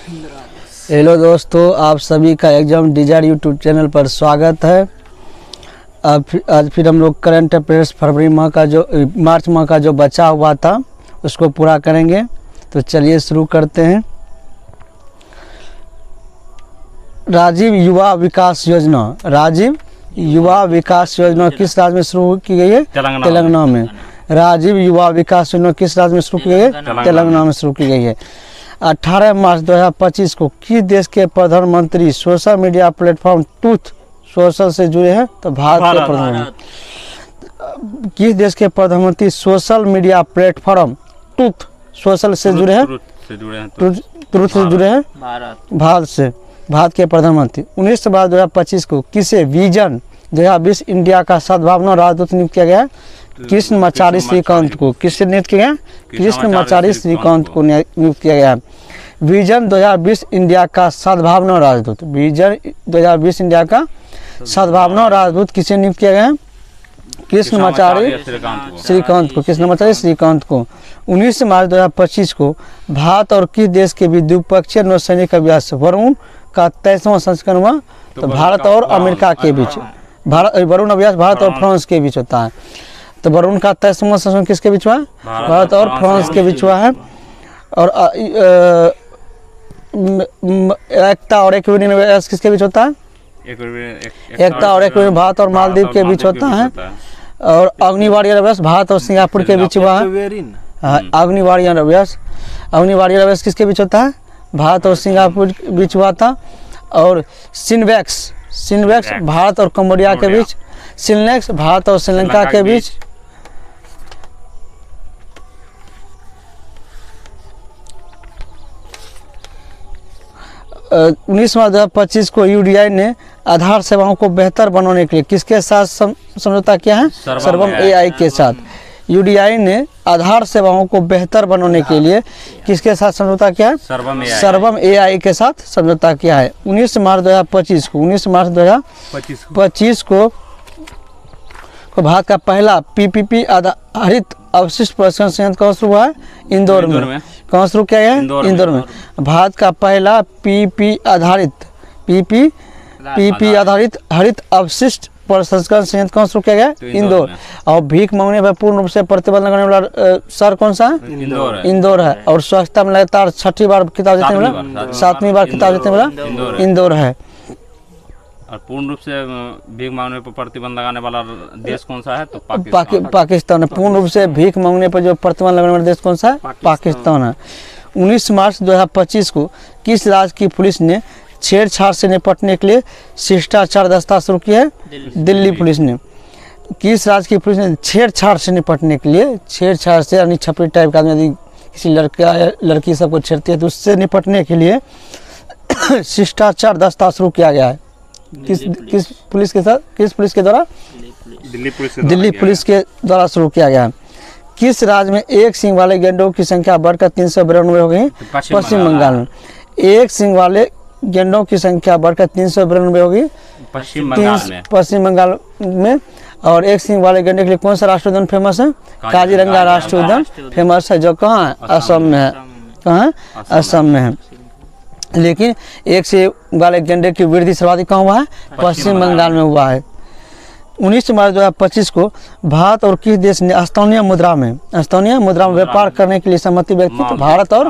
Hello दोस्तों, आप सभी का एग्जाम डिजायर यूट्यूब चैनल पर स्वागत है। आज फिर हम लोग करंट अफेयर्स मार्च माह का जो बचा हुआ था उसको पूरा करेंगे। तो चलिए शुरू करते हैं। राजीव युवा विकास योजना किस राज्य में शुरू की गई है? तेलंगाना में। राजीव युवा विकास योजना किस राज्य में शुरू की गई है? तेलंगाना में शुरू की गई है। 18 मार्च 2025 को किस देश के प्रधानमंत्री social media platform truth social से जुड़े हैं? तो भारत के प्रधानमंत्री। किस देश के प्रधानमंत्री social media platform truth social से जुड़े हैं? ट्रूथ से जुड़े हैं? भारत के प्रधानमंत्री। 19 मार्च 2025 को किसे विजन 2020 इंडिया का सद्भावना राजदूत नियुक्त किया गया? कृष्णमाचारी श्रीकांत को। किससे नियुक्त किया गया? कृष्णमाचारी श्रीकांत को नियुक्त किया गया। विजन 2020 इंडिया का सद्भावना राजदूत। विजन 2020 इंडिया का सद्भावना राजदूत किसे नियुक्त किया गया? कृष्णमाचारी श्रीकांत को। कृष्णमाचारी श्रीकांत को। 19 मार्च 2025 को भारत और किस देश के बीच द्विपक्षीय नौसैनिक अभ्यास वरुण का 23वां संस्करण हुआ? तो भारत और अमेरिका के बीच। वरुण अभ्यास भारत और फ्रांस के बीच होता है। तो वरुण का 23वां संस्करण किसके बीच हुआ? भारत और फ्रांस के बीच हुआ है। और एकता और एक्वेरियन अभ्यास किसके बीच होता है? एकता और एक्वेरियन भारत और मालदीव के बीच होता है। और अग्निवारियर अभ्यास भारत और सिंगापुर के बीच हुआ है। अग्निवारियर अभ्यास किसके बीच होता है? भारत और सिंगापुर के बीच हुआ था। और सिनवैक्स भारत और कंबोडिया के बीच। सिलनेक्स भारत और श्रीलंका के बीच। 19 मार्च 2025 को यूडीआई ने आधार सेवाओं को बेहतर बनाने के लिए किसके साथ समझौता किया है? सर्वम एआई के साथ। यूडीआई ने आधार सेवाओं को बेहतर बनाने के लिए किसके साथ समझौता किया है? सर्वम एआई के साथ समझौता किया है। 19 मार्च 2025 को भारत का पहला पीपीपी आधारित अवशिष्ट प्रसंस्करण संयंत्र कहाँ शुरू हुआ है? इंदौर में। कहाँ शुरू किया गया है? इंदौर में। भारत का पहला पीपी आधारित हरित अवशिष्ट प्रसंस्करण संयंत्र कहाँ शुरू किया गया? इंदौर। और भीख मांगने पर पूर्ण रूप से प्रतिबंध लगाने वाला शहर कौन सा है? इंदौर है। और स्वच्छता में लगातार 6ठी बार खिताब जीतने वाला, 7वीं बार खिताब जीतने वाला इंदौर है। और पूर्ण रूप से भीख मांगने पर प्रतिबंध लगाने वाला देश कौन सा है? तो पाकिस्तान है। पूर्ण रूप से भीख मांगने पर जो प्रतिबंध लगाने वाला देश कौन सा है? पाकिस्तान है। 19 मार्च 2025 को किस राज्य की पुलिस ने छेड़छाड़ से निपटने के लिए शिष्टाचार दस्ता शुरू किया है? दिल्ली पुलिस ने। किस राज्य की पुलिस ने छेड़छाड़ से निपटने के लिए, छेड़छाड़ से यानी छपरी टाइप का आदमी यदि किसी लड़का या लड़की सबको छेड़ती है तो उससे निपटने के लिए शिष्टाचार दस्ता शुरू किया गया है? किस पुलिस के साथ? किस पुलिस के द्वारा? दिल्ली पुलिस के द्वारा शुरू किया गया है। किस राज्य में एक सींग वाले गैंडों की संख्या बढ़कर 392 हो गई? पश्चिम बंगाल में। एक सींग वाले गैंडों की संख्या बढ़कर 392 होगी पश्चिम बंगाल में। और एक सींग वाले गैंडे के लिए कौन सा राष्ट्रीय उद्यान फेमस है? काजीरंगा राष्ट्रीय उद्यान फेमस है, जो कहाँ है? असम में है। कहाँ? असम में है। लेकिन एक से वाले गैंडे की वृद्धि सर्वाधिक कहाँ हुआ है? पश्चिम बंगाल में हुआ है। 19 मार्च 2025 को भारत और किस देश ने एस्तोनिया मुद्रा में व्यापार करने के लिए सहमति व्यक्त की? तो भारत और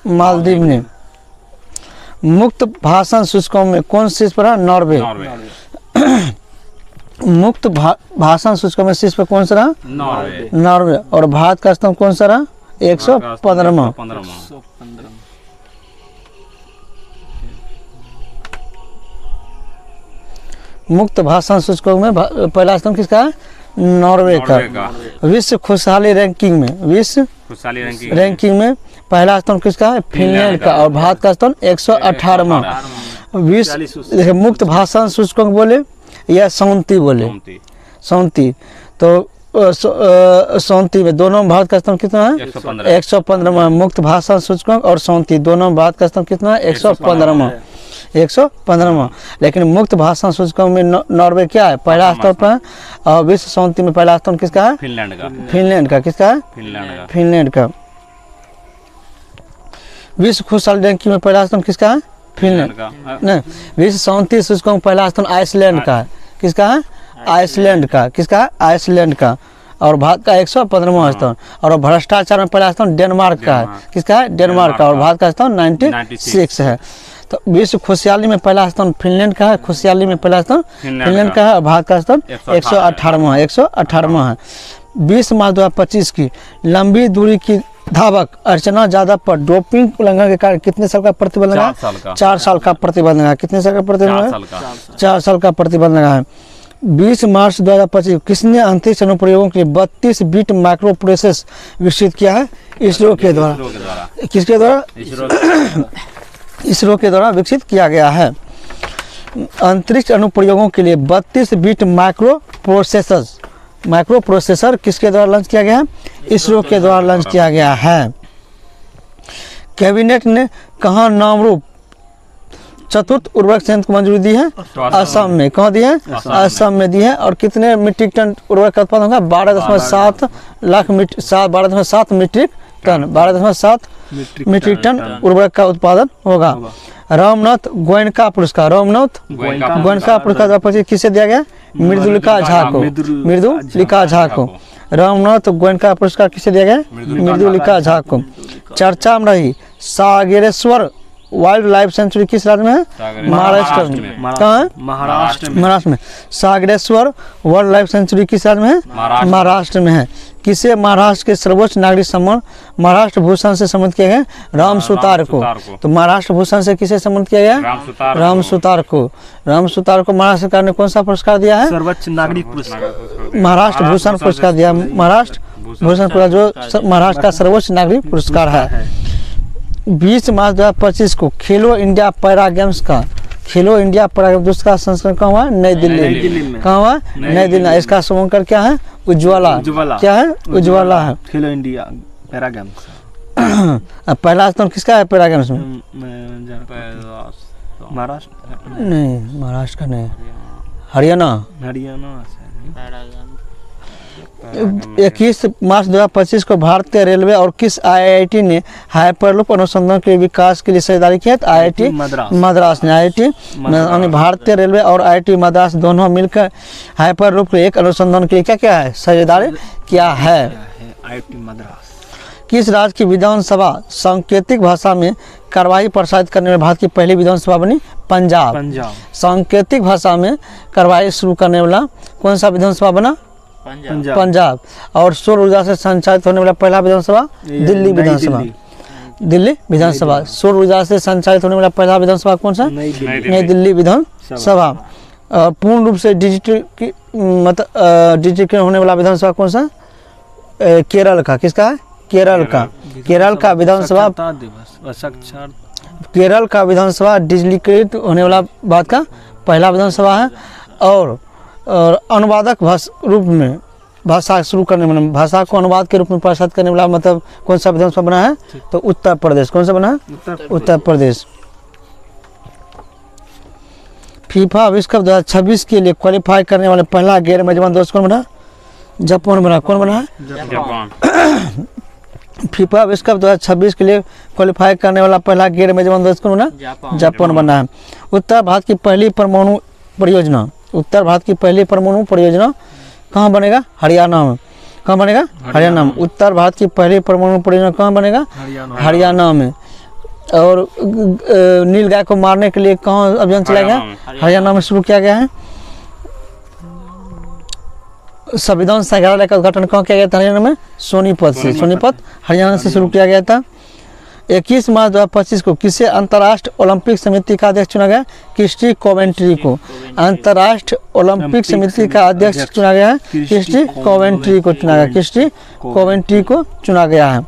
मालदीव ने। मुक्त भाषण सूचकों में कौन शीर्ष पर है? नॉर्वे। मुक्त भाषण सूचकों में शीर्ष पर कौन सा रहा? नॉर्वे। और भारत का स्थान कौन सा रहा? 115वां। मुक्त भाषण सूचकों में पहला स्थान किसका है? नॉर्वे का। विश्व खुशहाली रैंकिंग में पहला स्थान किसका है? फिनलैंड का। और भारत का स्थान 118वां। विश्व मुक्त भाषण सूचकों बोले या शांति बोले? शांति। तो शांति में दोनों भारत का स्थान कितना है? 115वां। मुक्त भाषण सूचकांक और शांति दोनों भारत का स्थान कितना है? 115वां। लेकिन मुक्त भाषण सूचकांक में नॉर्वे क्या है? पहला स्थान पर। और विश्व शांति में पहला स्थान किसका है? फिनलैंड का। किसका है? फिनलैंड का। विश्व खुशहाली रैंकिंग में पहला स्थान किसका है? फिनलैंड का नहीं, विश्व शांति सूचकांक में पहला स्थान आइसलैंड का है। किसका है? आइसलैंड का। किसका है? आइसलैंड का। और भारत का 115वां स्थान। और भ्रष्टाचार में पहला स्थान डेनमार्क का है। किसका है? डेनमार्क का। और भारत का स्थान 96 है। तो विश्व खुशहाली में पहला स्थान फिनलैंड का है। खुशहाली में पहला स्थान फिनलैंड का है। और भारत का स्थान 118वां है। 20 मार्च 2025 की लंबी दूरी की धावक अर्चना यादव पर डोपिंग उल्लंघन के कारण कितने साल का प्रतिबंध लगा? 4 साल का प्रतिबंध लगा। कितने साल का प्रतिबंध लगा? 4 साल का प्रतिबंध लगा है। 20 मार्च 2025 किसने अंतरिक्ष अनुप्रयोगों के लिए 32 बिट माइक्रो प्रोसेसर विकसित किया है? इसरो के द्वारा। किसके द्वारा? इसरो के द्वारा विकसित किया गया है। अंतरिक्ष अनुप्रयोगों के लिए 32 बिट माइक्रो प्रोसेसर किसके द्वारा लॉन्च किया गया है? इसरो के द्वारा लॉन्च किया गया है। कैबिनेट ने कहाँ नामरूप चतुर्थ उर्वरक संयंत्र को मंजूरी दी है? असम में। कहाँ दी है? असम में दी है। और कितने मीट्रिक टन उर्वरक का उत्पादन होगा? 12.7 lakh 12.7 metric ton 12.7 metric ton उर्वरक का उत्पादन होगा। रामनाथ गोयनका पुरस्कार किसे दिया गया? मृदुलिका झा को। रामनाथ गोयनका पुरस्कार किसे दिया गया? मृदुलिका झा को। चर्चा में रही सागरेश्वर वाइल्ड लाइफ सेंचुरी किस राज्य में है? महाराष्ट्र में। कहाँ है? महाराष्ट्र में। सागरेश्वर वाइल्ड लाइफ सेंचुरी किस राज्य में है? महाराष्ट्र में है। किसे महाराष्ट्र के सर्वोच्च नागरिक सम्मान महाराष्ट्र भूषण से सम्मानित किया गया? राम सुतार को। तो महाराष्ट्र भूषण से किसे सम्मानित किया गया? राम सुतार को। महाराष्ट्र सरकार ने कौन सा पुरस्कार दिया है? सर्वोच्च नागरिक पुरस्कार। महाराष्ट्र भूषण पुरस्कार दिया। महाराष्ट्र भूषण पुरस्कार जो महाराष्ट्र का सर्वोच्च नागरिक पुरस्कार है। 20 मार्च 2025 को खेलो इंडिया पैरा गेम्स का दूसरा संस्करण कहाँ हुआ? नई दिल्ली में। कहाँ हुआ? नई दिल्ली। इसका शुभंकर क्या है? उज्ज्वला। क्या है? उज्ज्वला है। खेलो इंडिया पैरा गेम्स। पहला स्थान किसका है पैरा गेम्स में? महाराष्ट्र नहीं, महाराष्ट्र का नहीं, हरियाणा। 21 मार्च 2025 को भारतीय रेलवे और किस आईआईटी ने हाइपरलूप अनुसंधान के विकास के लिए साझेदारी की है? आईआईटी मद्रास ने। भारतीय रेलवे और आईआईटी मद्रास दोनों मिलकर हाइपरलूप के एक अनुसंधान के लिए क्या क्या है? साझेदारी किया है। आईआईटी मद्रास। किस राज्य की विधानसभा सांकेतिक भाषा में कार्यवाही प्रसारित करने वाली भारत की पहली विधानसभा बनी? पंजाब। सांकेतिक भाषा में कार्यवाही शुरू करने वाला कौन सा विधानसभा बना? पंजाब। और सौर ऊर्जा से संचालित होने वाला पहला विधानसभा? दिल्ली विधानसभा। सौर ऊर्जा से संचालित होने वाला पहला विधानसभा कौन सा? नई दिल्ली विधानसभा। पूर्ण रूप से डिजिटल होने वाला विधानसभा कौन सा? केरल का। किसका है? केरल का विधानसभा। केरल का विधानसभा डिजिटलीकृत होने वाला भारत का पहला विधानसभा है। और अनुवादक रूप में भाषा शुरू करने में भाषा को अनुवाद के रूप में प्रसारित करने वाला मतलब कौन सा विधानसभा बना है? तो उत्तर प्रदेश। कौन सा बना है? उत्तर प्रदेश। फीफा विश्व कप 2026 के लिए क्वालिफाई करने वाले पहला गैर मेजबान देश कौन बना? जापान बना। कौन बना है? जापान। फीफा विश्व कप 2026 के लिए क्वालिफाई करने वाला पहला गैर मेजबान देश कौन बना? जापान बना है। उत्तर भारत की पहली परमाणु परियोजना कहाँ बनेगा? हरियाणा में। कहाँ बनेगा? हरियाणा में। उत्तर भारत की पहली परमाणु परियोजना कहाँ बनेगा? हरियाणा में। और नील गाय को मारने के लिए कहाँ अभियान चलाया गया? हरियाणा में शुरू किया गया है। संविधान संग्रहालय का उद्घाटन कहाँ किया गया था? हरियाणा में। सोनीपत हरियाणा से शुरू किया गया था। 21 मार्च 2025 को किसे अंतर्राष्ट्रीय ओलंपिक समिति का अध्यक्ष चुना गया? क्रिस्टी कोवेंट्री को। अंतर्राष्ट्रीय ओलंपिक समिति का अध्यक्ष चुना गया है क्रिस्टी कोवेंट्री को चुना गया है।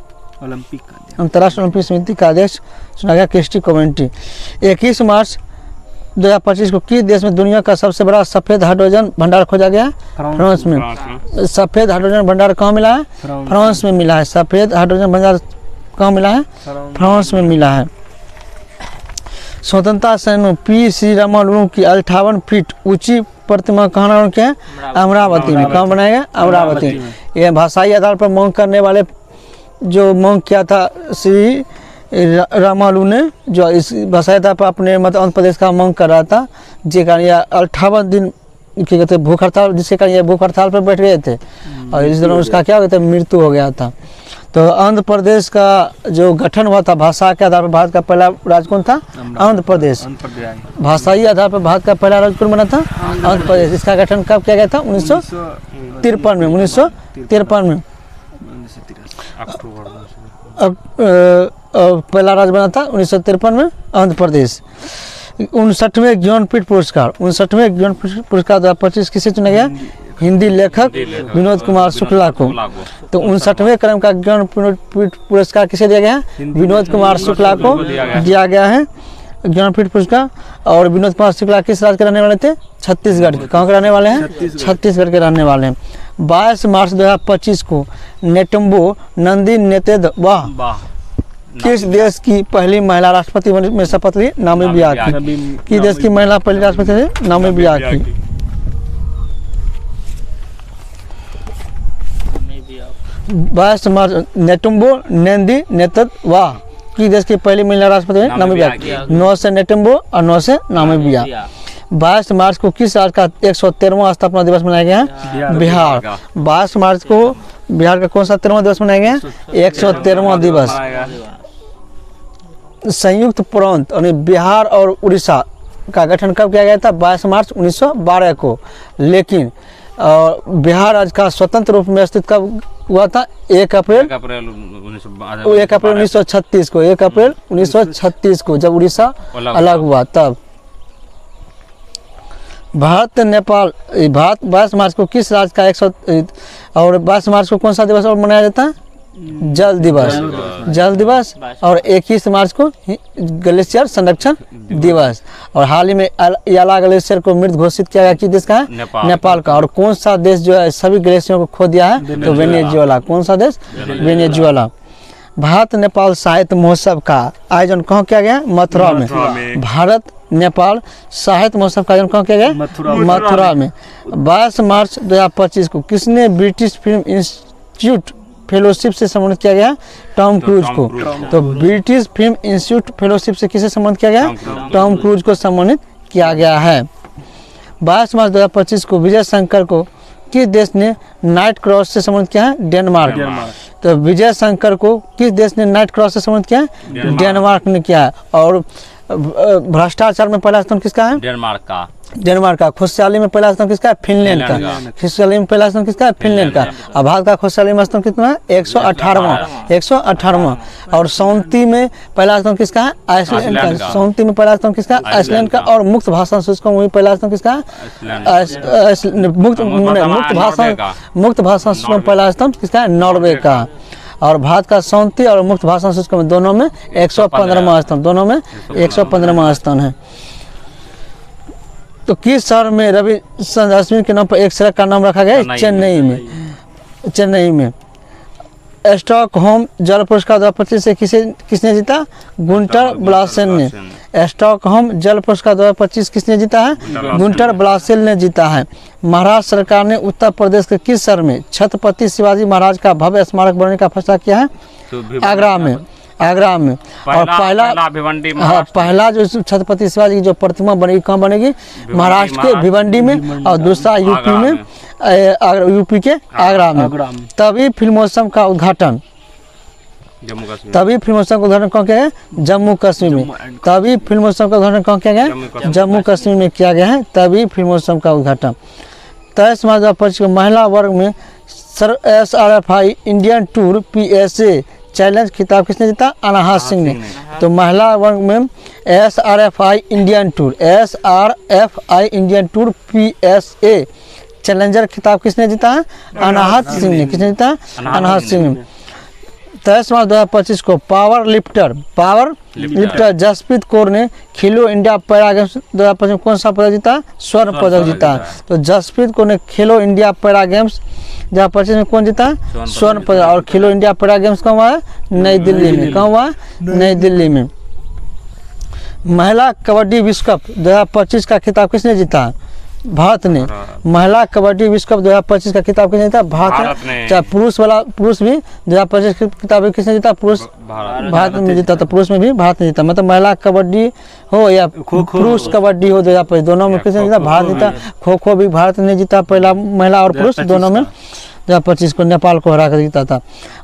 अंतर्राष्ट्रीय ओलंपिक समिति का अध्यक्ष चुना गया क्रिस्टी कोवेंट्री। 21 मार्च 2025 को किस देश में दुनिया का सबसे बड़ा सफेद हाइड्रोजन भंडार खोजा गया है? फ्रांस में। सफेद हाइड्रोजन भंडार कहाँ मिला है? फ्रांस में मिला है। सफेद हाइड्रोजन भंडार कहाँ मिला है? फ्रांस में मिला है। स्वतंत्रता सेनानी पी श्रीरामुलु की 58 फीट ऊंची प्रतिमा कहाँ निर्माण किया है? अमरावती में। कहाँ बनाया गया? अमरावती। यह भाषाई आधार पर मांग करने वाले जो मांग किया था श्री रामालू ने जो इस बसाया था अपने मतलब आंध्र प्रदेश का मांग कर रहा था, जिसके कारण यह 58 दिन क्या कहते हैं भूख हड़ताल, जिसके कारण ये भूख हड़ताल पर बैठ गए थे और इस दौरान उसका क्या कहते हैं मृत्यु हो गया था। तो आंध्र प्रदेश का जो गठन हुआ था भाषा के आधार पर, भारत का पहला राज्य कौन था? आंध्र प्रदेश। भाषाई आधार पर भारत का पहला राज्य कौन बना था? आंध्र प्रदेश। इसका गठन कब किया गया था? 1953 में। 1953 में अब पहला राज्य बना था 1953 में आंध्र प्रदेश। 59वें ज्ञानपीठ पुरस्कार 2025 किसे चुना गया? हिंदी लेखक विनोद कुमार शुक्ला को। तो 59वें क्रम का ज्ञानपीठ पुरस्कार किसे दिया गया? विनोद कुमार शुक्ला को दिया गया है ज्ञानपीठ पुरस्कार। और विनोद कुमार शुक्ला किस राज्य के रहने वाले थे? छत्तीसगढ़ के। कहाँ के रहने वाले हैं? छत्तीसगढ़ के रहने वाले हैं। 22 मार्च 2025 को नेटुम्बो नंदी नेतेद वाह किस देश की पहली महिला राष्ट्रपति में शपथ ली? नामीबिया की। किस देश की महिला पहली राष्ट्रपति थी? नामीबिया की। 22 मार्च नेटुम्बो नंदी नेतेद वाह किस देश की पहली महिला राष्ट्रपति है? नामीबिया की। 9 से नेटुम्बो और 9 से नामीबिया। 22 मार्च को किस राज्य का 113वां स्थापना दिवस मनाया गया है? बिहार। 22 मार्च को बिहार का कौन सा 13वां दिवस मनाया गया है? 113वां दिवस। संयुक्त प्रांत यानी बिहार और उड़ीसा का गठन कब किया गया था? 22 मार्च 1912 को। लेकिन बिहार राज्य का स्वतंत्र रूप में अस्तित्व कब हुआ था? 1 अप्रैल 1936 को। 1 अप्रैल 1936 को जब उड़ीसा अलग हुआ तब। भारत नेपाल 22 मार्च को किस राज्य का 100 और 22 मार्च को कौन सा दिवस और मनाया जाता है? जल दिवस। जल दिवस। और 21 मार्च को ग्लेशियर संरक्षण दिवस। और हाल ही में याला ग्लेशियर को मृत घोषित किया गया। किस देश का है? नेपाल का। और कौन सा देश जो है सभी ग्लेशियरों को खो दिया है? तो वेनेजुएला। कौन सा देश? वेनेजुएला। भारत नेपाल साहित्य महोत्सव का आयोजन कहाँ किया गया? मथुरा में। भारत नेपाल साहित्य महोत्सव का आयोजन कहाँ किया गया? मथुरा में। 22 मार्च 2025 को किसने ब्रिटिश फिल्म इंस्टीट्यूट फेलोशिप से सम्मानित किया गया? टॉम क्रूज को। तो ब्रिटिश फिल्म इंस्टीट्यूट फेलोशिप से किसे सम्मानित किया गया? टॉम क्रूज को सम्मानित किया गया है। 22 मार्च 2025 को विजय शंकर को किस देश ने नाइट क्रॉस से सम्मानित किया है? डेनमार्क। तो विजय शंकर को किस देश ने नाइट क्रॉस से सम्मानित किया है? डेनमार्क ने किया है। और भ्रष्टाचार में पहला स्थान किसका है? डेनमार्क का। खुशहाली में पहला स्थान किसका है? फिनलैंड का। खुशहाली में पहला स्थान किसका है? फिनलैंड का। और भारत का खुशहाली में स्थान कितना है? 118वां। और शांति में पहला स्थान किसका है? आइसलैंड का। शांति में पहला स्थान किसका है? आइसलैंड का। और मुक्त भाषण सूचकांक में पहला स्थान किसका है? मुक्त भाषण सूचकांक में पहला स्थान किसका है? नॉर्वे का। और भारत का शांति और मुक्त भाषण सूचकांक में दोनों में 115वां स्थान। दोनों में 115वां स्थान है। तो किस शहर में रवि अश्विन के नाम पर एक सड़क का नाम रखा गया है? चेन्नई में। स्टॉकहोम जल पुरस्कार 2025 से किसने जीता? गुंटर ब्लासेल ने। स्टॉकहोम जल पुरस्कार 2025 किसने जीता है? गुंटर ब्लासेल ने जीता है। महाराष्ट्र सरकार ने उत्तर प्रदेश के किस शहर में छत्रपति शिवाजी महाराज का भव्य स्मारक बनाने का फैसला किया है? आगरा में। और पहला जो छत्रपति शिवाजी की जो प्रतिमा बनेगी कहाँ बनेगी? महाराष्ट्र के भिवंडी में। और दूसरा यूपी में, यूपी के आगरा में। तभी फिल्मोत्सव का उद्घाटन कहाँ किया गया? जम्मू कश्मीर में। तभी फिल्मोत्सव का उद्घाटन कहाँ किया गया? जम्मू कश्मीर में किया गया है। तभी फिल्मोत्सव का उद्घाटन। 23 मार्च 2025 को महिला वर्ग में SRFI Indian tour PSA challenge खिताब किसने जीता? अनाहत सिंह ने। तो महिला वर्ग में SRFI Indian tour PSA challenger खिताब किसने जीता है? अनाहत सिंह ने। किसने जीता है? अनाहत सिंह ने। 23 मार्च 2025 को पावर लिफ्टर जसप्रीत कौर ने खेलो इंडिया पैरा गेम्स 2025 में कौन सा पदक जीता? स्वर्ण पदक जीता है। तो जसप्रीत कौर ने खेलो इंडिया पैरा गेम्स 2025 में कौन जीता? स्वर्ण पदक। और खेलो इंडिया पैरा गेम्स कहाँ हुआ है? नई दिल्ली में। कहाँ हुआ? नई दिल्ली में। महिला कबड्डी विश्व कप 2025 का खिताब किसने जीता? भारत ने महिला कबड्डी विश्व कप 2025 का खिताब किसने जीता? भारत ने। चाहे पुरुष भी 2025 की खिताब किसने जीता? भारत में जीता। तो पुरुष में भी भारत ने जीता। मतलब महिला कबड्डी हो या पुरुष कबड्डी हो 2025 दोनों में किसने जीता? भारत जीता। खो खो भी भारत ने जीता, पहला महिला और पुरुष दोनों में 2025 को नेपाल को हरा कर जीता था।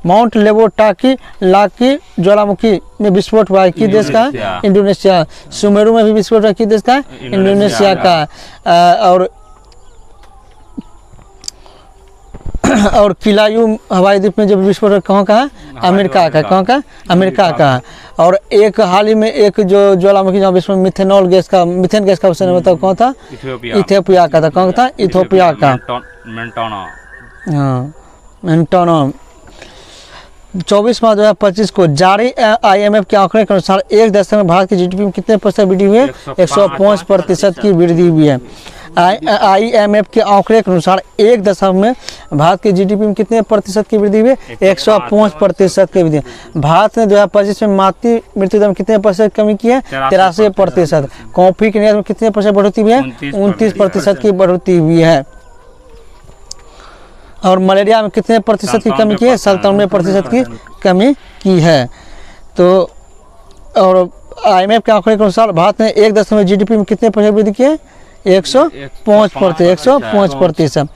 माउंट लेबो टाकी लाकी ज्वालामुखी में विस्फोट हुआ है, किस देश का है? इंडोनेशिया। सुमेरु में भी विस्फोट हुआ, किस देश का है? इंडोनेशिया का। और किलायू हवाई द्वीप में जो विस्फोट हुआ कहाँ का है? अमेरिका का। कहाँ का? अमेरिका का। और एक हाल ही में एक जो ज्वालामुखी जहाँ विस्फोट मिथेन गैस का उसने बताओ कौन था? इथियोपिया का था। कौन था? इथियोपिया का। हाँ, मेंटोना। 24 मार्च 2025 को जारी IMF के आंकड़े के अनुसार एक दशक में भारत की GDP में कितने % वृद्धि हुई है? 105% की वृद्धि हुई है। IMF के आंकड़े के अनुसार एक दशक में भारत की GDP में कितने % की वृद्धि हुई है? 105% की वृद्धि। भारत ने 2025 में मातृ मृत्यु दर में कितने % कमी की है? 83%। कॉफी के निर्यात में कितने % बढ़ोतरी हुई है? 29% की बढ़ोतरी हुई है। और मलेरिया में कितने % की कमी की है? 97% की कमी की है। तो और IMF के आंकड़े के अनुसार भारत ने एक दशक में GDP में कितने % वृद्धि की है? 105%।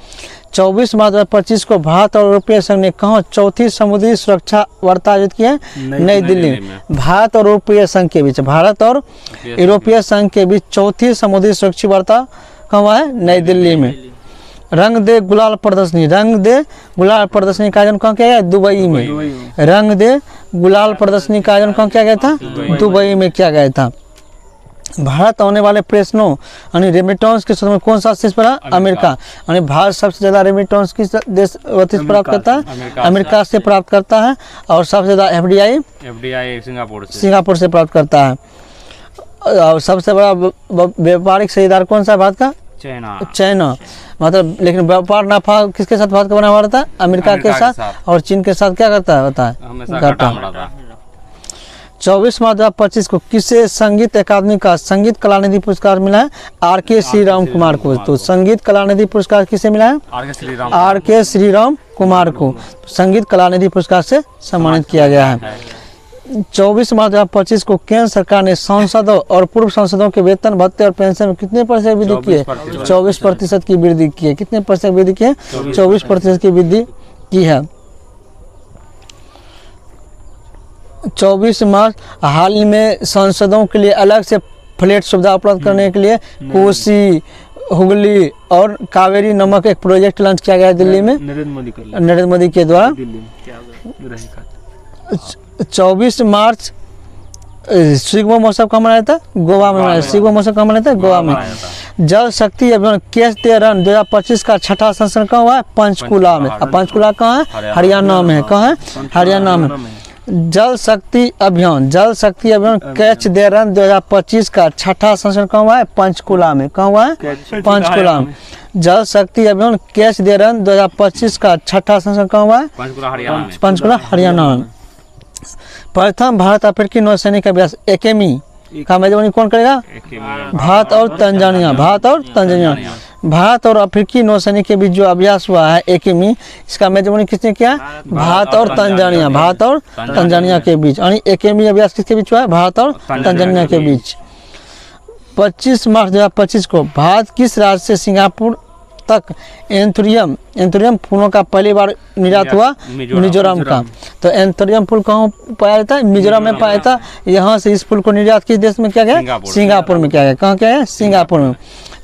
24 मार्च 2025 को भारत और यूरोपीय संघ ने कहाँ चौथी समुद्री सुरक्षा वार्ता आयोजित की है? नई दिल्ली में। भारत और यूरोपीय संघ के बीच चौथी समुद्री सुरक्षा वार्ता कहाँ है? नई दिल्ली में। रंग दे गुलाल प्रदर्शनी का आयोजन कहाँ किया गया? दुबई में। रंग दे गुलाल प्रदर्शनी का आयोजन कहाँ किया गया था? दुबई में किया गया था। भारत आने वाले प्रश्नों यानी रेमिटेंस के संदर्भ में कौन सा शीर्ष पर है? अमेरिका। यानी भारत सबसे ज्यादा रेमिटेंस किस देश प्राप्त करता है? अमेरिका से प्राप्त करता है। और सबसे ज्यादा FDI सिंगापुर से प्राप्त करता है। और सबसे बड़ा व्यापारिक साझेदार कौन सा है भारत का? चाइना। मतलब लेकिन व्यापार नफा किसके साथ भारत का बना हुआ रहता है? अमेरिका के साथ। और चीन के साथ क्या करता है? होता है घाटा। 24 मार्च 2025 को किसे संगीत अकादमी का संगीत कलानिधि पुरस्कार मिला है? RK श्रीराम कुमार को। तो संगीत कलानिधि पुरस्कार किसे मिला है? RK श्रीराम कुमार को संगीत कलानिधि पुरस्कार से सम्मानित किया गया है। 24 मार्च 2025 को केंद्र सरकार ने सांसदों और पूर्व सांसदों के वेतन भत्ते और पेंशन में कितने % वृद्धि की है? 24% की वृद्धि की है। कितने % वृद्धि की है? 24% की वृद्धि की है। 24 मार्च हाल ही में सांसदों के लिए अलग से फ्लैट सुविधा उपलब्ध करने के लिए कोसी, हुगली और कावेरी नामक एक प्रोजेक्ट लॉन्च किया गया है दिल्ली में नरेंद्र मोदी के द्वारा। 24 मार्च शिग्मो महोत्सव कहाँ मनाया था? गोवा में मनाया। शिग्मो महोत्सव कहाँ मनाया था? गोवा में। जल शक्ति अभियान कैच द रन 2025 का छठा संस्करण कहाँ हुआ है? पंचकुला में। पंचकुला कहाँ है? हरियाणा में। कहाँ है? हरियाणा में। जल शक्ति अभियान कैच द रन 2025 का छठा संस्करण कहाँ हुआ है? पंचकुला में। कहाँ हुआ है? पंचकुला में। जल शक्ति अभियान कैच द रन 2025 का छठा संस्करण कहाँ हुआ है? पंचकुला हरियाणा में। प्रथम भारत अफ्रीकी नौसैनिक अभ्यास एकेमी का मेजबानी कौन करेगा? भारत और तंजानिया। भारत और अफ्रीकी नौसैनिक के बीच जो अभ्यास हुआ है एकेमी, इसका मेजबानी किसने किया? भारत और तंजानिया के बीच। यानी एकेमी अभ्यास किसके बीच हुआ है? भारत और तंजानिया के बीच। 25 मार्च 2025 को भारत किस राज्य से सिंगापुर तक एंथोरियम फूलों का पहली बार निर्यात हुआ? मिजोरम का। तो एंथोरियम फूल कहाँ पाया जाता है? मिजोरम में पाया जाता है। यहाँ से इस फूल को निर्यात किस देश में किया गया? सिंगापुर में किया गया। कहाँ किया गया? सिंगापुर में।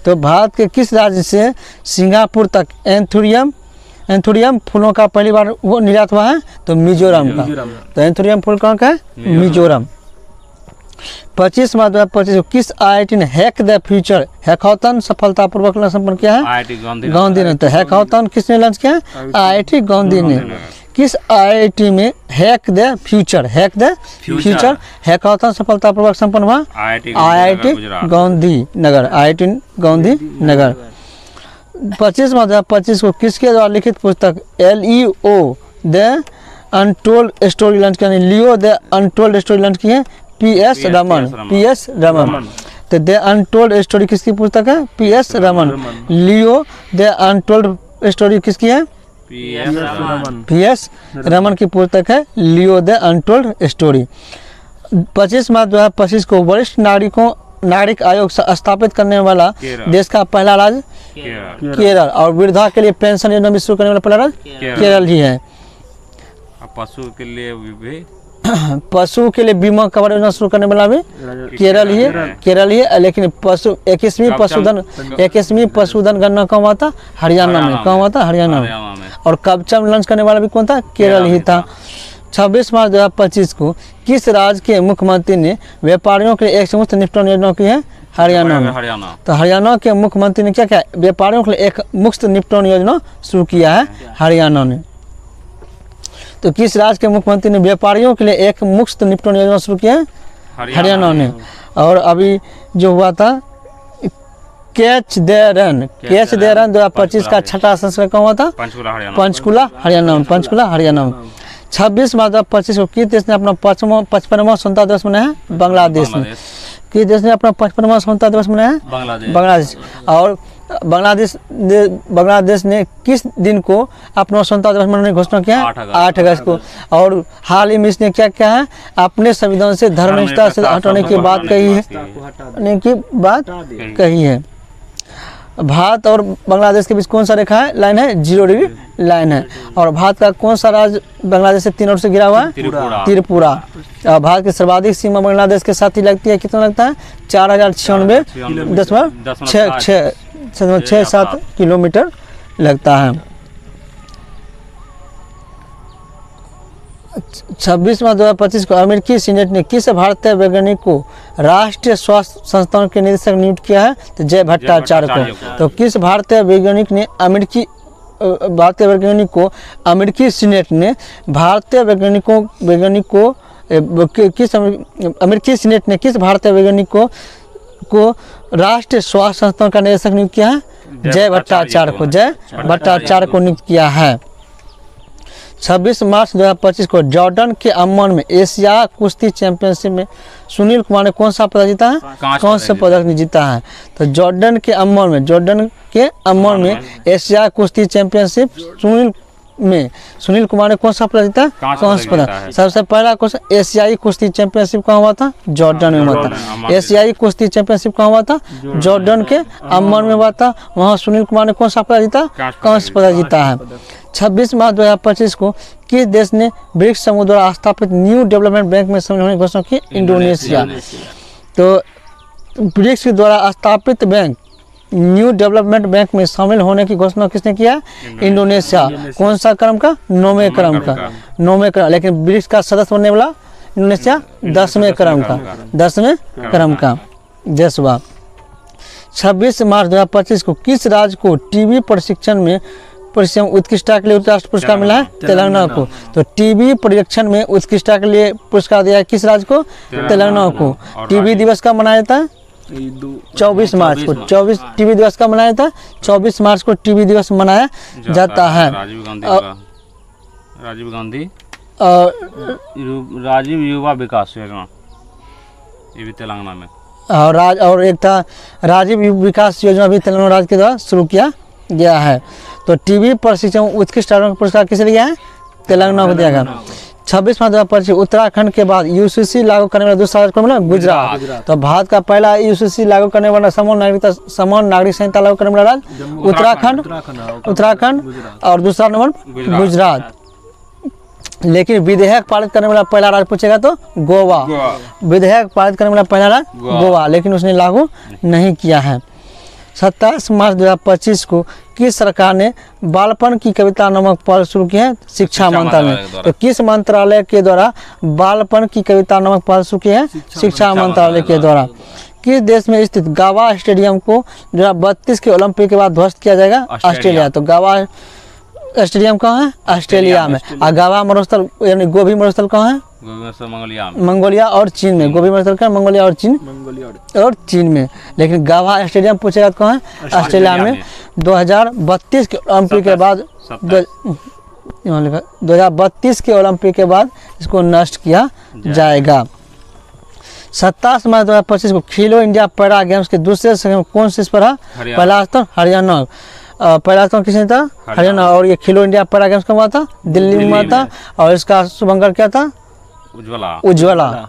तो भारत के किस राज्य से सिंगापुर तक एंथोरियम फूलों का पहली बार वो निर्यात हुआ है? तो मिजोरम का। तो एंथोरियम फूल कहाँ का है? मिजोरम। 25 मार्च 2025 को किस IIT ने हैक द फ्यूचर हैकाथन सफलतापूर्वक संपन्न किया है? गांधी ने। तो हैकाथन किसने लॉन्च किया है? IIT गांधी ने। किस IIT में हैक द फ्यूचर हैकाथन सफलतापूर्वक संपन्न हुआ? IIT गांधीनगर। 25 मार्च 2025 को किसके द्वारा लिखित पुस्तक LEO the untold story launch किया? Leo the untold story launch की है? PS रमन। तो तो द अनटोल्ड स्टोरी किसकी पुस्तक है? PS Raman. Leo the untold story किसकी है? PS रमन की पुस्तक है लियो द अनटोल्ड स्टोरी। 25 मार्च 2025 को वरिष्ठ नागरिक आयोग स्थापित करने वाला देश का पहला राज्य केरल, और वृद्धा के लिए पेंशन योजना भी शुरू करने वाला पहला राज्य केरल ही है। पशु के लिए भी पशु के लिए बीमा कवर योजना शुरू करने वाला भी केरल ही है। लेकिन 21वीं पशुधन गणना कहाँ हुआ था? हरियाणा में। कहाँ हुआ था? हरियाणा में। और कब्जा लॉन्च करने वाला भी कौन था? केरल ही था। 26 मार्च 2025 को किस राज्य के मुख्यमंत्री ने व्यापारियों के लिए एक मुफ्त निपटान योजना की है? हरियाणा में। तो हरियाणा के मुख्यमंत्री ने क्या किया? व्यापारियों के लिए एक मुफ्त निपटान योजना शुरू किया है हरियाणा ने। तो किस राज्य के मुख्यमंत्री ने व्यापारियों के लिए एक मुफ्त निपटान योजना शुरू किया है? हरियाणा ने। और अभी जो हुआ था कैच द रन 2025 का छठा संस्करण कहाँ हुआ था? पंचकुला हरियाणा में। 26 मार्च 2025 को किस देश ने अपना 55वां स्वतंत्रता दिवस मनाया है? बांग्लादेश ने। किस देश ने अपना 55वां स्वतंत्रता दिवस मनाया है? बांग्लादेश। और बांग्लादेश ने किस दिन को अपना स्वतंत्रता दिवस मनाने की घोषणा किया है? 8 अगस्त को। और हाल ही में इसने क्या किया है? अपने संविधान से धर्मनिष्ठा से हटाने की बात कही है। भारत और बांग्लादेश के बीच कौन सा रेखा है? लाइन है 0 डिग्री लाइन है। और भारत का कौन सा राज्य बांग्लादेश से 3 ओर से घिरा हुआ है? त्रिपुरा। और भारत की सर्वाधिक सीमा बांग्लादेश के साथ ही लगती है। कितना लगता है? 4096.67 किलोमीटर लगता है। 26 मार्च 2025 को अमेरिकी सीनेट ने किस भारतीय वैज्ञानिक को राष्ट्रीय स्वास्थ्य संस्थान के निदेशक नियुक्त किया है? तो जय भट्टाचार्य को। तो किस भारतीय वैज्ञानिक ने अमेरिकी सीनेट ने किस भारतीय वैज्ञानिक को राष्ट्रीय स्वास्थ्य संस्थान का निदेशक नियुक्त किया है? जय भट्टाचार्य को नियुक्त किया है। 26 मार्च 2025 को जॉर्डन के अम्मान में एशिया कुश्ती चैंपियनशिप में सुनील कुमार ने कौन सा पदक जीता है? कांस्य पदक जीता है। तो जॉर्डन के अम्मान में एशिया कुश्ती चैंपियनशिप सुनील कुमार ने कौन सा पदक जीता? कांस्य पदक। सबसे पहला क्वेश्चन, एशियाई कुश्ती चैंपियनशिप कहाँ हुआ था? जॉर्डन में हुआ था। एशियाई कुश्ती चैंपियनशिप कहाँ हुआ था? जॉर्डन के अम्मान में हुआ था। वहाँ सुनील कुमार ने कौन सा पदक जीता? कांस्य पदक जीता है। 26 मार्च 2025 को किस देश ने ब्रिक्स समूह द्वारा स्थापित न्यू डेवलपमेंट बैंक में शामिल होने की घोषणा की? इंडोनेशिया। तो ब्रिक्स के द्वारा स्थापित बैंक न्यू डेवलपमेंट बैंक में शामिल होने की घोषणा किसने किया? इंडोनेशिया। कौन सा क्रम का? 9वें क्रम का। लेकिन ब्रिक्स का सदस्य बनने वाला इंडोनेशिया 10वें क्रम का। जसवा। 26 मार्च 2025 को किस राज्य को टीबी प्रशिक्षण उत्कृष्टता के लिए राष्ट्रीय पुरस्कार मिला है? तेलंगाना को। तो टीबी परीक्षण में उत्कृष्टता के लिए पुरस्कार दिया है किस राज्य को? तेलंगाना को। टीबी दिवस का मनाया जाता है 24 मार्च को। 24 टीबी दिवस का मनाया जाता है 24 मार्च को टीबी दिवस मनाया जाता है। राजीव युवा विकास योजना, ये भी तेलंगाना में। और एक था राजीव विकास योजना भी तेलंगाना राज्य के द्वारा शुरू किया गया है। तो टीबी प्रशिक्षण उत्कृष्ट पुरस्कार किसे दिया है? तेलंगाना को दिया गया। 26 मार्च 2025 उत्तराखंड के बाद यूसीसी लागू करने वाला दूसरा राज्य कौन बना? गुजरात। तो भारत का पहला यूसीसी लागू करने वाला समान नागरिक संहिता लागू करने वाला राज्य उत्तराखंड और दूसरा नंबर गुजरात। लेकिन विधेयक पारित करने वाला पहला राज्य पूछेगा तो गोवा। विधेयक पारित करने वाला पहला राज्य गोवा, लेकिन उसने लागू नहीं किया है। 27 मार्च 2025 को किस सरकार ने बालपन की कविता नामक पहल शुरू की है? शिक्षा मंत्रालय। तो किस मंत्रालय के द्वारा बालपन की कविता नामक पहल शुरू की है? शिक्षा मंत्रालय के द्वारा। किस देश में स्थित गावा स्टेडियम को 2032 के ओलंपिक के बाद ध्वस्त किया जाएगा? ऑस्ट्रेलिया। तो गावा स्टेडियम कहाँ है? ऑस्ट्रेलिया में। और गावा मरुस्थल यानी गोभी मरुस्थल कहाँ है? मंगोलिया और चीन में। गोभी मरुस्थल का मंगोलिया और चीन में। लेकिन गावा स्टेडियम पूछेगा तो कहाँ है? ऑस्ट्रेलिया में। 2032 के ओलंपिक के बाद 2032 के ओलंपिक के बाद इसको नष्ट किया जाएगा। 27 मार्च 2025 को खेलो इंडिया पैरा गेम्स के दूसरे सेकंड में कौन सी पर हरियाणा। पहला स्थान हरियाणा। पहला स्थान किसने था? हरियाणा। और ये खेलो इंडिया पैरा गेम्स कब हुआ था? दिल्ली में हुआ था। और इसका शुभंकर क्या था? उज्ज्वला।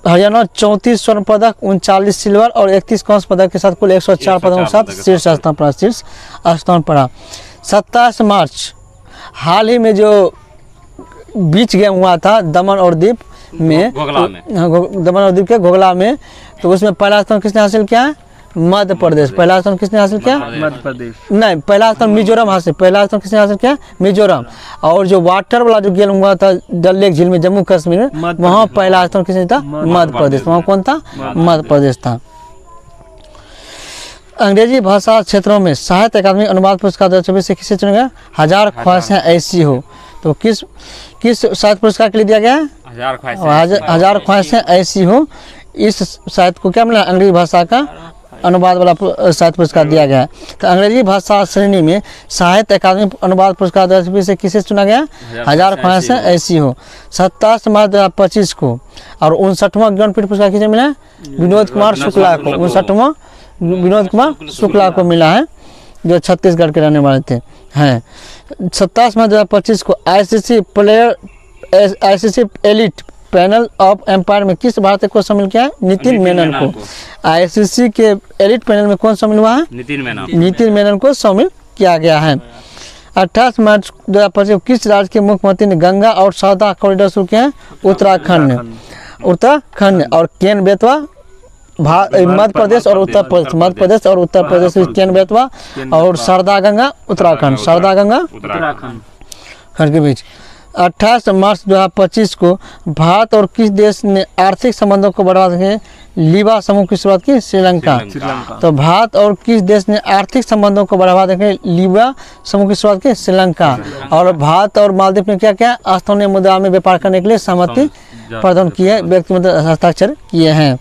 हरियाणा 34 स्वर्ण पदक, 39 सिल्वर और 31 कांस्य पदक के साथ कुल 104 पदकों के साथ शीर्ष स्थान पर 27 मार्च हाल ही में जो बीच गेम हुआ था दमन और दीप में, दमन और दीप के घोघला में, तो उसमें पहला स्थान किसने हासिल किया है? मध्य प्रदेश। पहला स्थान किसने हासिल किया? मध्य प्रदेश नहीं, पहला स्थान मिजोरम हासिल, पहला स्थान किसने हासिल किया? मिजोरम। और जो वाटर वाला जो गेम हुआ था डल लेक झील में जम्मू कश्मीर में, वहाँ पहला स्थान किसने था? मध्य प्रदेश। वहाँ कौन था? मध्य प्रदेश था। अंग्रेजी भाषा क्षेत्रों में साहित्य अकादमी अनुवाद पुरस्कार 2024 से किसे चुना गया? 1000 ख्वाहिशें ऐसी हो। तो किस साहित्य पुरस्कार के लिए दिया गया है? 1000 ख्वाहिशें ऐसी हो। इस साहित्य को क्या मिला? अंग्रेजी भाषा का अनुवाद वाला साहित्य पुरस्कार दिया गया है। तो अंग्रेजी भाषा श्रेणी में साहित्य अकादमी अनुवाद पुरस्कार 2020 से किसे चुना गया? 1000 ख्वाहिशें ऐसी हो। 27 मार्च 2025 को। और 59वां ज्ञानपीठ पुरस्कार किसे मिला है? विनोद कुमार शुक्ला को। 59वां विनोद कुमार शुक्ला को मिला है, जो छत्तीसगढ़ के रहने वाले थे हैं। 27 मार्च 2025 को ICC elite panel of umpire में किस भारतीय को शामिल किया है? नितिन मेनन को। आईसीसी के एलिट पैनल में कौन शामिल हुआ है? नितिन मेनन को शामिल किया गया है। 28 मार्च 2025 को किस राज्य के मुख्यमंत्री ने गंगा और शारदा कॉरिडोर शुरू किया है? उत्तराखंड ने। और केन बेतवा मध्य प्रदेश और उत्तर प्रदेश, मध्य प्रदेश और उत्तर प्रदेश केन बेतवा, और शारदा गंगा उत्तराखंड, शारदा गंगा उत्तराखंड के बीच। 28 मार्च 2025 को भारत और किस देश ने आर्थिक संबंधों को बढ़ावा देने लीबा समूह की शुरुआत की? श्रीलंका। तो भारत और किस देश ने आर्थिक संबंधों को बढ़ावा देने लीबा समूह की शुरुआत की? श्रीलंका। और भारत और मालदीव ने क्या किया? स्थानीय मुद्रा में व्यापार करने के लिए सहमति प्रदान किए, व्यक्तिगत हस्ताक्षर किए हैं।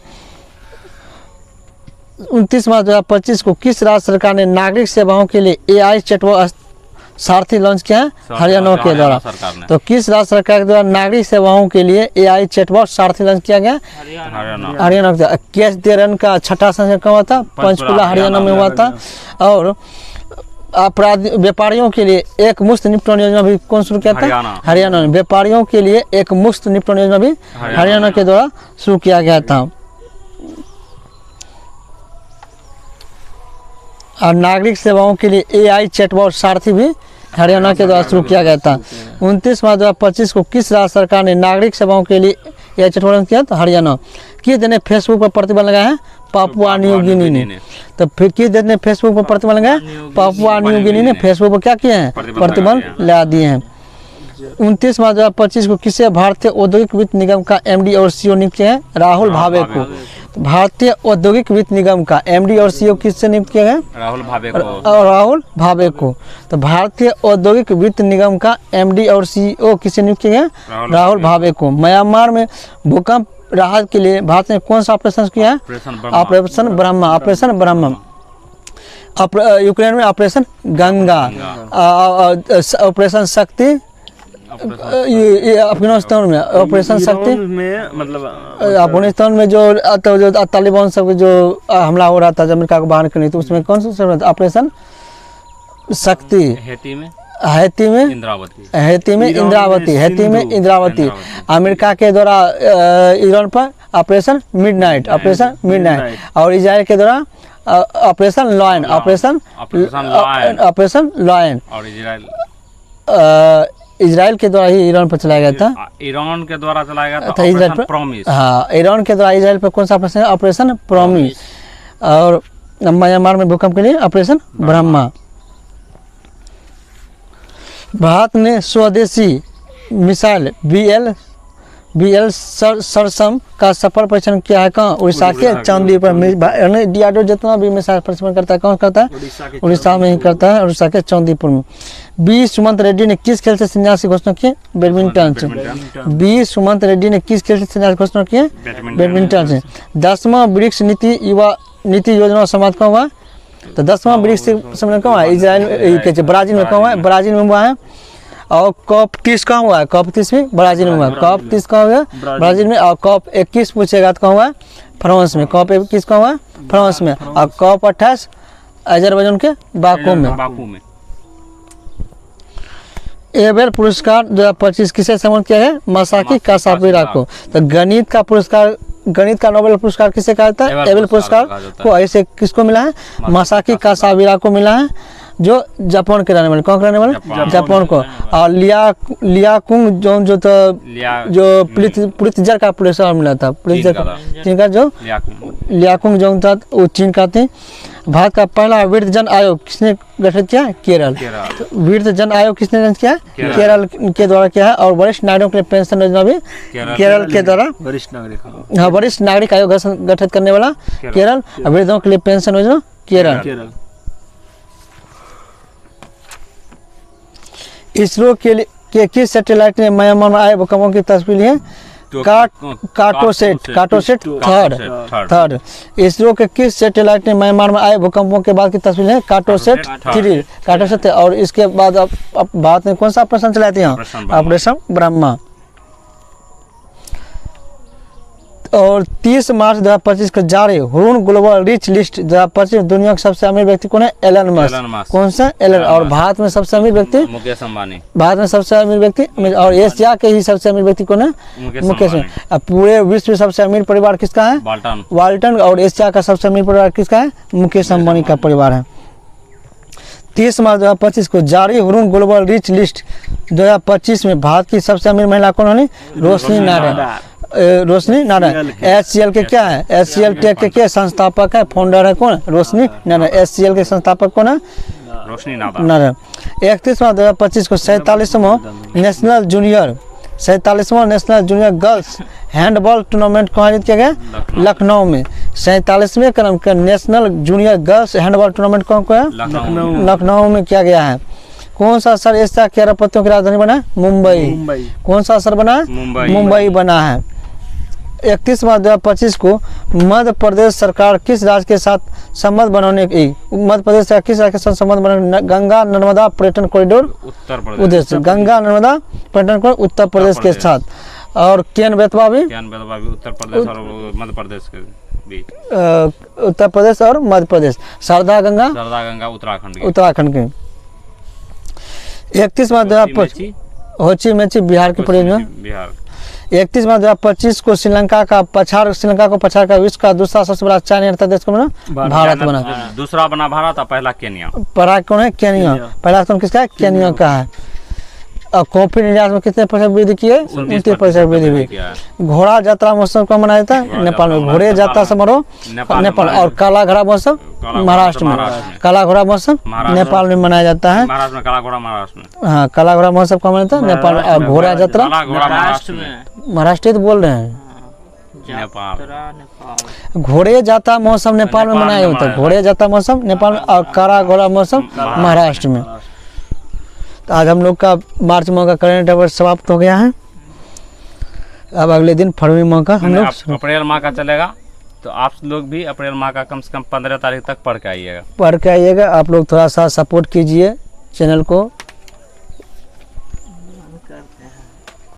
29 मार्च 2025 को किस राज्य सरकार ने नागरिक सेवाओं के लिए AI चैटबॉट सारथी लॉन्च किया है? हरियाणा के द्वारा। तो किस राज्य सरकार के द्वारा नागरिक सेवाओं के लिए AI चैटबॉट सारथी लॉन्च किया गया? हरियाणा के। कैश दे रन का 6ठा संस्करण कब हुआ था? पंचकुला हरियाणा में हुआ था। और अपराधी व्यापारियों के लिए एक मुफ्त निपटान योजना भी कौन शुरू किया था? हरियाणा ने। व्यापारियों के लिए एक मुफ्त निपटान योजना भी हरियाणा के द्वारा शुरू किया गया था। और नागरिक सेवाओं के लिए AI चैटबॉट सारथी भी हरियाणा के द्वारा शुरू किया गया था। 29 मार्च 2025 को किस राज्य सरकार ने नागरिक सेवाओं के लिए AI चैटबॉट किया? तो हरियाणा। किस देश ने फेसबुक पर प्रतिबंध लगाया है? पापुआ न्यू गिनी ने। तो फिर किस देश ने फेसबुक पर प्रतिबंध लगाया? पापुआ न्यू गिनी ने फेसबुक पर क्या किए हैं? प्रतिबंध लगा दिए हैं। 29 मार्च 2025 को किसे भारतीय औद्योगिक वित्त निगम का MD और CEO नियुक्त किया है? राहुल भावे को। भारतीय औद्योगिक वित्त निगम का MD और CEO किससे नियुक्त किया गया? राहुल भावे को। तो भारतीय औद्योगिक वित्त निगम का MD और CEO किससे नियुक्त किया गया? राहुल भावे को। म्यांमार में भूकंप राहत के लिए भारत ने कौन सा ऑपरेशन किया है? ऑपरेशन ब्रह्मा। यूक्रेन में ऑपरेशन गंगा, ऑपरेशन शक्ति, अफगानिस्तान में ऑपरेशन शक्ति में, मतलब अफगानिस्तान में जो तालिबान सब जो हमला हो रहा था अमेरिका को बाहर करने, तो उसमें कौन सा ऑपरेशन शक्ति? हैती में इंद्रावती। अमेरिका के द्वारा ईरान पर ऑपरेशन मिडनाइट। और इजराइल के द्वारा ऑपरेशन लॉयन। इजराइल के द्वारा ही ईरान पर चलाया गया था। ईरान के द्वारा चलाया गया था इजराइल पर प्रॉमिस। हाँ, ईरान के द्वारा इजराइल पर कौन सा ऑपरेशन? Operation promise. और म्यांमार में भूकंप के लिए ऑपरेशन ब्रह्मा। भारत ने स्वदेशी मिसाइल BL सरसम का सफल परीक्षण किया है कहाँ? उड़ीसा के चांदीपुर में। DRDO जितना भी मिसाइल परीक्षण करता है कौन करता है? उड़ीसा में ही करता है, उड़ीसा के चांदीपुर में। बी सुमंत रेड्डी ने किस खेल से संन्यास की घोषणा की? बैडमिंटन से। बी सुमंत रेड्डी ने किस खेल से संन्यास की घोषणा की? बैडमिंटन से। 10वां ब्रिक्स नीति युवा नीति योजना समाप्त कब हुआ? तो 10वां ब्रिक्स सम्मेलन कब हुआ? इजराइल ब्राजील में कब हुआ? ब्राजील में हुआ है। और कप 30 कहाँ हुआ है? कप 30 में ब्राजील में हुआ है। कप 30 कहाँ हुआ है? ब्राजील में। और कप 21 पूछेगा तो कहाँ हुआ है? फ्रांस में। कप 21 कहाँ हुआ है? फ्रांस में। और कप 28 अजरबैजान के बाकू में। बाकू में। एबेल पुरस्कार 2025 किसे समर्पित किया है? मासाकी कासावीरा को। तो गणित का पुरस्कार, गणित का नोबेल पुरस्कार किसे कहा जाता है? एबेल पुरस्कार को ऐसे किसको मिला है? मासाकी कासावीरा को मिला है, जो जापान के रहने वाले। कौन के रहने वाले? जापान को। और लिया कुंग जो पुलित्जर का पुरस्कार मिला था, पुलित्जर का, चीन का जो लिया कुंग जो था वो चीन का थे। भारत का पहला वृद्ध जन आयोग किसने गठित किया? केरल। तो वृद्ध जन आयोग किसने गठित किया? केरल के द्वारा किया है। और वरिष्ठ नागरिकों के लिए पेंशन योजना भी केरल के द्वारा, वरिष्ठ नागरिक, हाँ वरिष्ठ नागरिक आयोग गठित करने वाला केरल। और वृद्धों के लिए पेंशन योजना केरल। इसरो के किस सैटेलाइट ने म्यांमार में आए भूकंपों की तस्वीर ली है? Cartosat third. इसरो के किस सैटेलाइट ने म्यांमार में आए भूकंपों के बाद की तस्वीर है? Cartosat 3, Cartosat. और इसके बाद अब भारत ने कौन सा ऑपरेशन चलाए थे? ऑपरेशन ब्रह्मा। और 30 मार्च 2025 को जारी हुरून ग्लोबल रिच लिस्ट 2025 दुनिया के सबसे अमीर व्यक्ति कौन है? Elon Musk. कौन सा? एलन। और भारत में सबसे अमीर व्यक्ति? मुकेश अंबानी। भारत में सबसे अमीर व्यक्ति। और एशिया के ही सबसे अमीर व्यक्ति कौन है? मुकेश अंबानी। पूरे विश्व में सबसे अमीर परिवार किसका है? वाल्टन। और एशिया का सबसे अमीर परिवार किसका है? मुकेश अंबानी का परिवार है। 30 मार्च 2025 को जारी हुरून ग्लोबल रिच लिस्ट 2025 में भारत की सबसे अमीर महिला कौन होनी? रोशनी नारायण। HCL के क्या है? HCL टेक के क्या संस्थापक है? फाउंडर है कौन? रोशनी नारायण। HCL के संस्थापक कौन है? रोशनी नारायण। 31 मार्च 2025 को 47वां national junior girls handball tournament कहाँ आयोजित किया गया? लखनऊ में। 47वें क्रम का national junior girls handball tournament कौन को है? लखनऊ में किया गया है। कौन सा शहर एशिया के अरबपतियों की राजधानी बना है? मुंबई। कौन सा शहर बना है? मुंबई बना है। 31 मार्च 2025 को मध्य प्रदेश सरकार किस राज्य के साथ संबंध बनाने की मध्य प्रदेश सरकार किस राज्य के साथ संबंध बनाने गंगा नर्मदा पर्यटन कॉरिडोर उद्देश्य गंगा नर्मदा पर्यटन कॉरिडोर उत्तर प्रदेश के साथ। और केन बेतवा भी उत्तर प्रदेश और मध्य प्रदेश के बीच, उत्तर प्रदेश और मध्य प्रदेश। शारदा गंगा उत्तराखंड के। 31 मार्च 2025 होची मेची बिहार की परियोजना। 31 मार्च 2025 को श्रीलंका को पछाड़ कर विश्व का दूसरा सबसे बड़ा चाय निर्यात देश को बना? भारत बना। दूसरा बना भारत और पहला केनिया। पहला कौन है? केनिया। पहला स्थान किसका है? केनिया का है। और कॉफी निर्यात में कितने % वृद्धि की है? 29% वृद्धि हुई। घोड़ा यात्रा महोत्सव कहाँ मनाया जाता है? नेपाल में। घोड़े यात्रा समारोह नेपाल। और काला घोड़ा महोत्सव महाराष्ट्र में। काला घोड़ा महोत्सव नेपाल में मनाया जाता है। महाराष्ट्र में काला घोड़ा महाराष्ट्र में। हाँ, काला घोड़ा महोत्सव कहाँ मनाया जाता है? नेपाल। और घोड़ा यात्रा महाराष्ट्र तो बोल रहे हैं। घोड़े यात्रा महोत्सव नेपाल में मनाया जाता है। घोड़े यात्रा महोत्सव नेपाल में। और काला घोड़ा महोत्सव महाराष्ट्र में। तो आज हम लोग का मार्च माह का करंट अफेयर समाप्त हो गया है। अब अगले दिन फरवरी माह का हम लोग अप्रैल माह का चलेगा। तो आप लोग भी अप्रैल माह का कम से कम 15 तारीख तक पढ़ के आइएगा। आप लोग थोड़ा सा सपोर्ट कीजिए चैनल को।